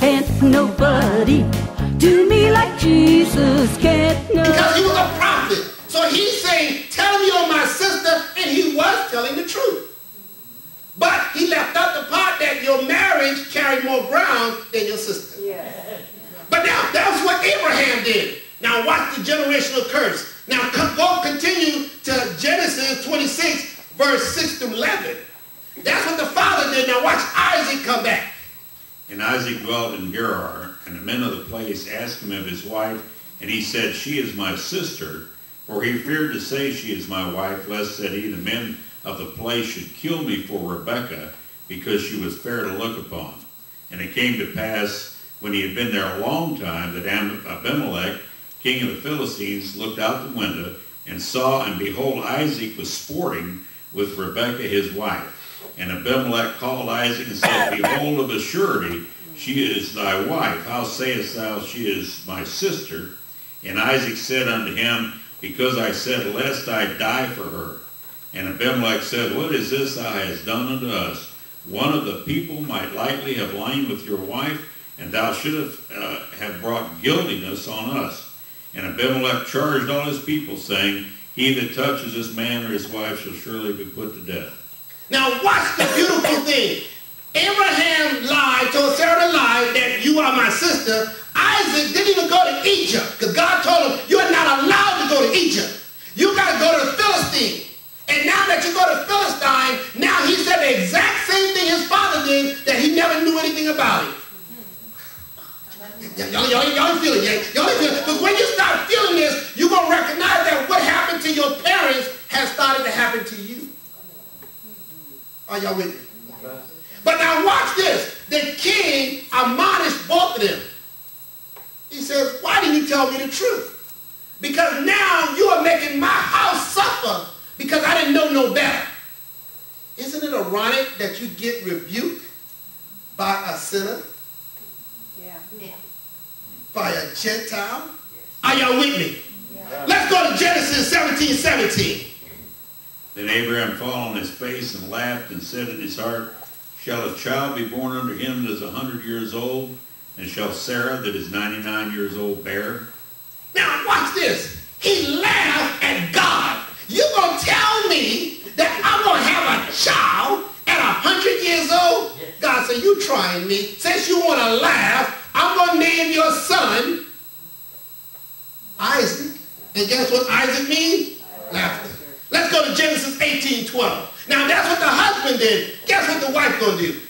can't nobody do me like Jesus, can't nobody. Because he was a prophet. So he's saying, tell me you're my sister, and he was telling the truth. But he left out the part that your marriage carried more ground than your sister. Yes. But now, that's what Abraham did. Now watch the generational curse. Now go continue to Genesis 26, verse 6 through 11. That's what the father did. Now watch Isaac come back. And Isaac dwelt in Gerar, and the men of the place asked him of his wife, and he said, she is my sister. For he feared to say, she is my wife, lest, said he, the men of the place should kill me for Rebekah, because she was fair to look upon. And it came to pass, when he had been there a long time, that Abimelech, king of the Philistines, looked out the window, and saw, and behold, Isaac was sporting with Rebekah his wife. And Abimelech called Isaac and said, behold, of a surety, she is thy wife. How sayest thou, she is my sister? And Isaac said unto him, because I said, lest I die for her. And Abimelech said, what is this thou hast done unto us? One of the people might lightly have lain with your wife, and thou shouldst have brought guiltiness on us. And Abimelech charged all his people, saying, he that touches this man or his wife shall surely be put to death. Now watch the beautiful thing. Abraham lied, told Sarah to lie, that you are my sister. Isaac didn't even go to Egypt, because God told him, you are not allowed to go to Egypt. You got to go to the Philistine. And now that you go to Philistine, now he said the exact same thing his father did, that he never knew anything about it. Y'all feel it, yeah? Y'all feel it. Because when you start feeling this, you're going to recognize that what happened to your parents has started to happen to you. Are y'all with me? But now watch this. The king admonished both of them. He says, why didn't you tell me the truth? Because now you are making my house suffer because I didn't know no better. Isn't it ironic that you get rebuked by a sinner? Yeah. By a Gentile? Are y'all with me? Yeah. Let's go to Genesis 17:17. Then Abraham fell on his face and laughed and said in his heart, shall a child be born unto him that is 100 years old? And shall Sarah that is 99 years old bear? Now watch this. He laughed at God. You're going to tell me that I'm going to have a child at 100 years old? God said, you trying me. Since you want to laugh, I'm going to name your son Isaac. And guess what Isaac means? Laughter. Let's go to Genesis 18:12. Now that's what the husband did. Guess what the wife going to do?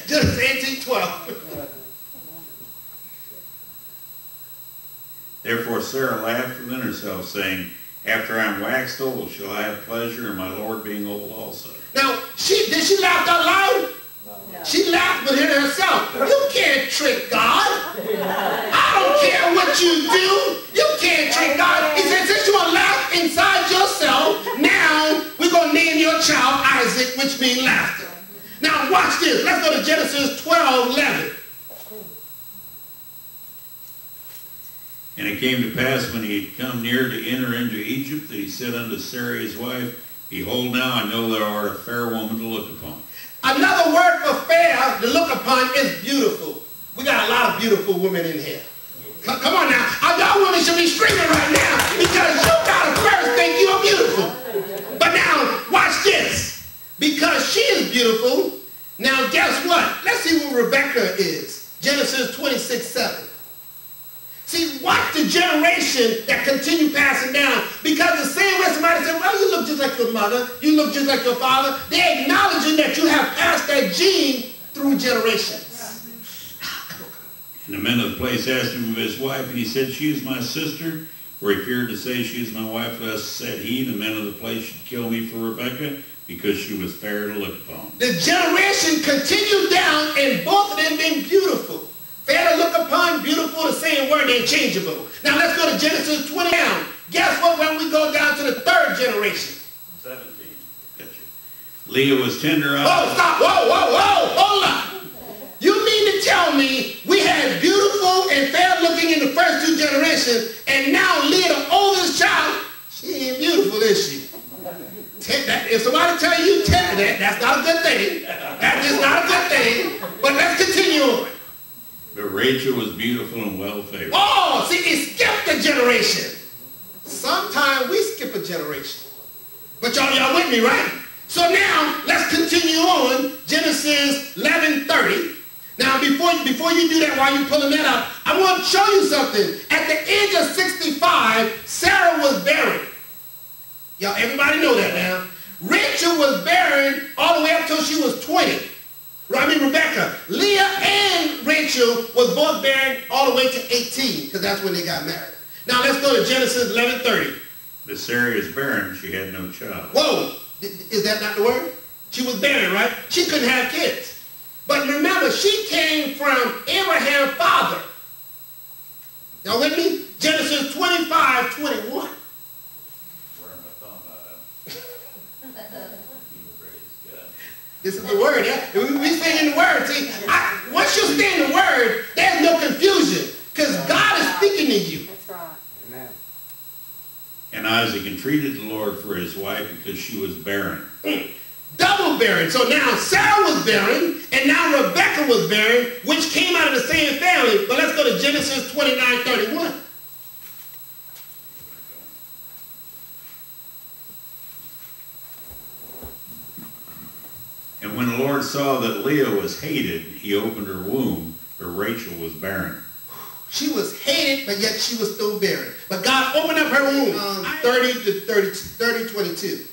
Genesis 18:12. Therefore Sarah laughed within herself, saying, after I am waxed old, shall I have pleasure in my Lord being old also? Now, did she laugh out loud? No. She laughed within herself. You can't trick God. I don't care what you do. You can't trick God. He said, since you want to laugh inside yourself, now we're going to name your child Isaac, which means laughter. Now watch this. Let's go to Genesis 12:11. And it came to pass when he had come near to enter into Egypt that he said unto Sarah his wife, behold, now I know thou art a fair woman to look upon. Another word for fair to look upon is beautiful. We got a lot of beautiful women in here. Come on now. Y'all women should be screaming right now because you got to first think you're beautiful. But now, watch this. Because she is beautiful, now guess what? Let's see what Rebekah is. Genesis 26:7. See, watch the generation that continue passing down. Because the same way somebody said, well, you look just like your mother. You look just like your father. They're acknowledging that you have passed that gene through generations. And the men of the place asked him of his wife, and he said, she is my sister. For he feared to say, she is my wife, lest, said he, the men of the place should kill me for Rebekah, because she was fair to look upon. The generation continued down, and both of them being beautiful. Fair to look upon, beautiful, the same word, interchangeable. Now let's go to Genesis 20 down. Guess what when we go down to the third generation? 17. Gotcha. Leah was tender-eyed. Oh, stop. Whoa. Hold up. You mean to tell me we had beautiful and fair-looking in the first two generations, and now Leah, the oldest child, she ain't beautiful, is she? If somebody tell you that's not a good thing. That is not a good thing. But let's continue on. But Rachel was beautiful and well favored. Oh, see, it skipped a generation. Sometimes we skip a generation. But y'all with me, right? So now, let's continue on. Genesis 11:30. Now, before you do that, while you're pulling that up, I want to show you something. At the age of 65, Sarah was barren. Y'all, everybody know that now. Rachel was barren all the way up till she was 20. Rebecca. Leah and Rachel was both barren all the way to 18, because that's when they got married. Now, let's go to Genesis 11:30. But Sarah is barren. She had no child. Whoa. Is that not the word? She was barren, right? She couldn't have kids. But remember, she came from Abraham's father. Y'all with me? Genesis 25:21. This is the word, yeah? We stay in the word. See, once you stay in the word, there's no confusion. Because God is speaking to you. That's right. Amen. And Isaac entreated the Lord for his wife because she was barren. Double barren. So now Sarah was barren, and now Rebecca was barren, which came out of the same family. But let's go to Genesis 29:31. And when the Lord saw that Leah was hated, he opened her womb, but Rachel was barren. She was hated, but yet she was still barren. But God opened up her womb. 30:22.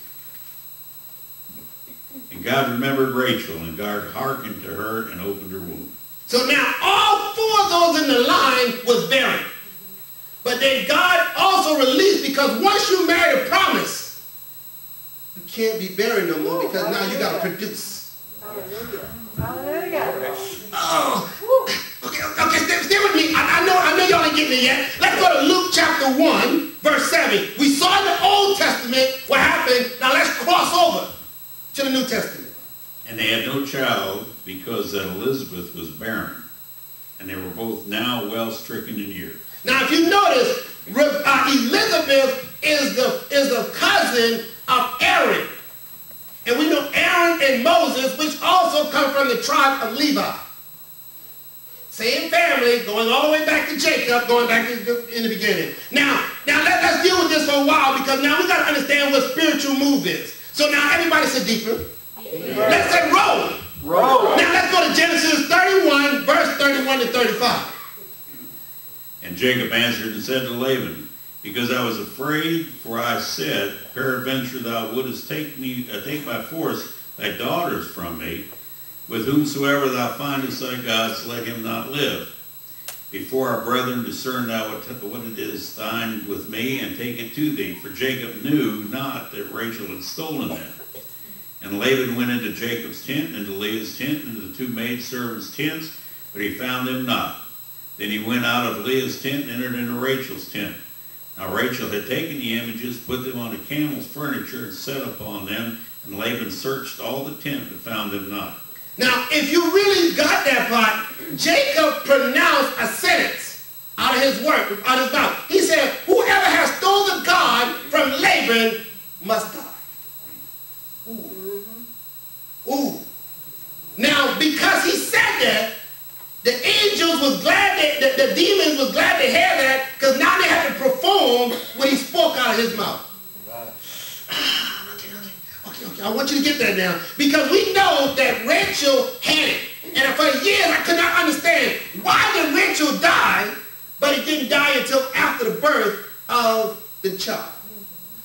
And God remembered Rachel, and God hearkened to her and opened her womb. So now all four of those in the line was barren. But then God also released, because once you marry a promise, you can't be barren no more, because now you got to produce. Hallelujah. Hallelujah. Oh, okay, stay with me. I know y'all ain't getting it yet. Let's go to Luke chapter 1, verse 7. We saw in the Old Testament what happened. Now let's cross over to the New Testament. And they had no child because that Elizabeth was barren, and they were both now well stricken in years. Now, if you notice, Elizabeth is the cousin of Aaron. And we know Aaron and Moses, which also come from the tribe of Levi. Same family, going all the way back to Jacob, going back in the beginning. Now let's deal with this for a while, because now we got to understand what spiritual move is. So now everybody say deeper. Yeah. Let's say roll. Roll. Now let's go to Genesis 31, verse 31 to 35. And Jacob answered and said to Laban, because I was afraid, for I said, peradventure thou wouldest take by force thy daughters from me. With whomsoever thou findest thy gods, let him not live. Before our brethren discern thou what it is thine with me, and take it to thee. For Jacob knew not that Rachel had stolen them. And Laban went into Jacob's tent, into Leah's tent, into the two maidservants' tents, but he found them not. Then he went out of Leah's tent and entered into Rachel's tent. Now Rachel had taken the images, put them on a camel's furniture, and set upon them, and Laban searched all the tent, but found them not. Now, if you really got that part, Jacob pronounced a sentence out of his mouth. He said, whoever has stolen the God from Laban must die. Ooh. Ooh. Now, because he said that, the angels was glad that the demons was glad to hear that, because now they had to perform what he spoke out of his mouth. Okay, I want you to get that now. Because we know that Rachel had it. And for years I could not understand, why did Rachel die, but it didn't die until after the birth of the child.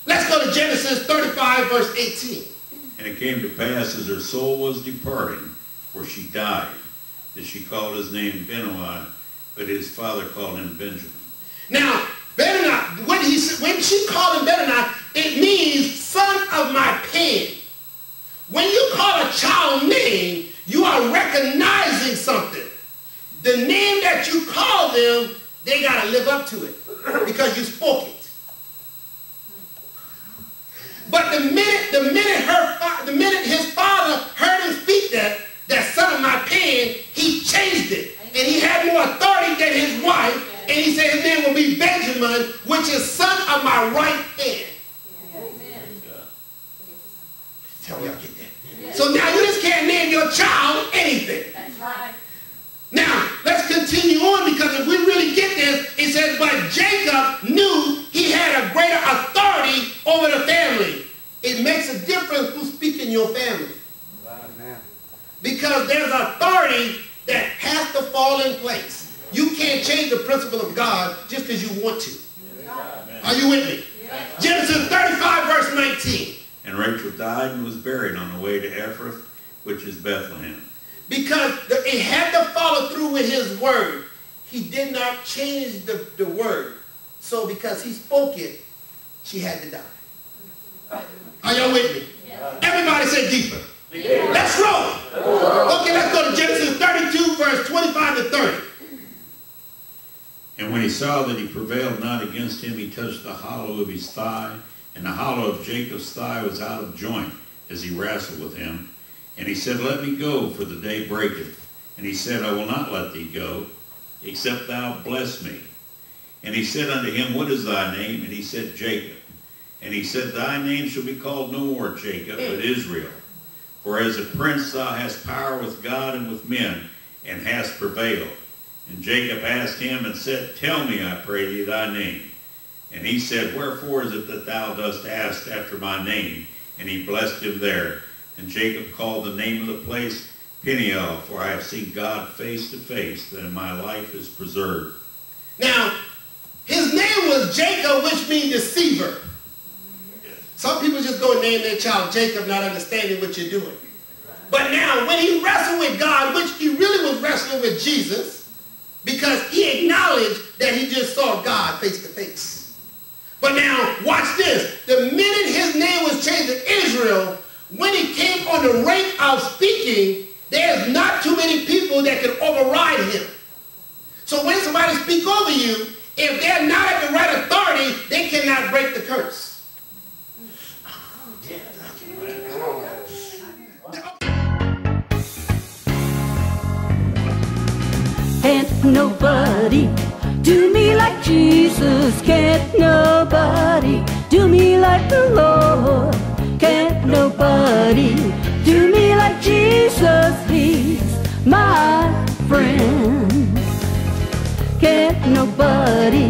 Let's go to Genesis 35, verse 18. And it came to pass as her soul was departing, for she died, that she called his name Benoi, but his father called him Benjamin. Now, Benoni, when she called him Benoni, it means son of my pain. When you call a child name, you are recognizing something. The name that you call them, they got to live up to it because you spoke it. But the minute his father heard him speak that son of my pain, he changed it. And he had more authority than his wife. And he said his name will be Benjamin, which is son of my right hand. Tell me y'all get that. So now you just can't name your child anything. That's right. Now, let's continue on, because if we really get this, it says, but Jacob knew he had a greater authority over the family. It makes a difference who's speaking your family. Because there's authority that has to fall in place. You can't change the principle of God just because you want to. Are you with me? Genesis 35, verse 19. And Rachel died and was buried on the way to Ephrath, which is Bethlehem. Because it had to follow through with his word. He did not change the word. So because he spoke it, she had to die. Are y'all with me? Everybody say deeper. Let's roll. Okay, let's go to Genesis 32, verse 25 to 30. And when he saw that he prevailed not against him, he touched the hollow of his thigh, and the hollow of Jacob's thigh was out of joint as he wrestled with him. And he said, let me go, for the day breaketh. And he said, I will not let thee go, except thou bless me. And he said unto him, what is thy name? And he said, Jacob. And he said, thy name shall be called no more Jacob, but Israel. For as a prince thou hast power with God and with men, and hast prevailed. And Jacob asked him and said, tell me, I pray thee, thy name. And he said, wherefore is it that thou dost ask after my name? And he blessed him there. And Jacob called the name of the place Peniel, for I have seen God face to face, that my life is preserved. Now, his name was Jacob, which means deceiver. Some people just go and name their child Jacob, not understanding what you're doing. But now, when he wrestled with God, which he really was wrestling with Jesus, because he acknowledged that he just saw God face to face. But now, watch this. The minute his name was changed to Israel, when he came on the rank of speaking, there's not too many people that can override him. So when somebody speaks over you, if they're not at the right authority, they cannot break the curse. Can't nobody do me like Jesus. Can't nobody do me like the Lord. Can't nobody do me like Jesus. He's my friend. Can't nobody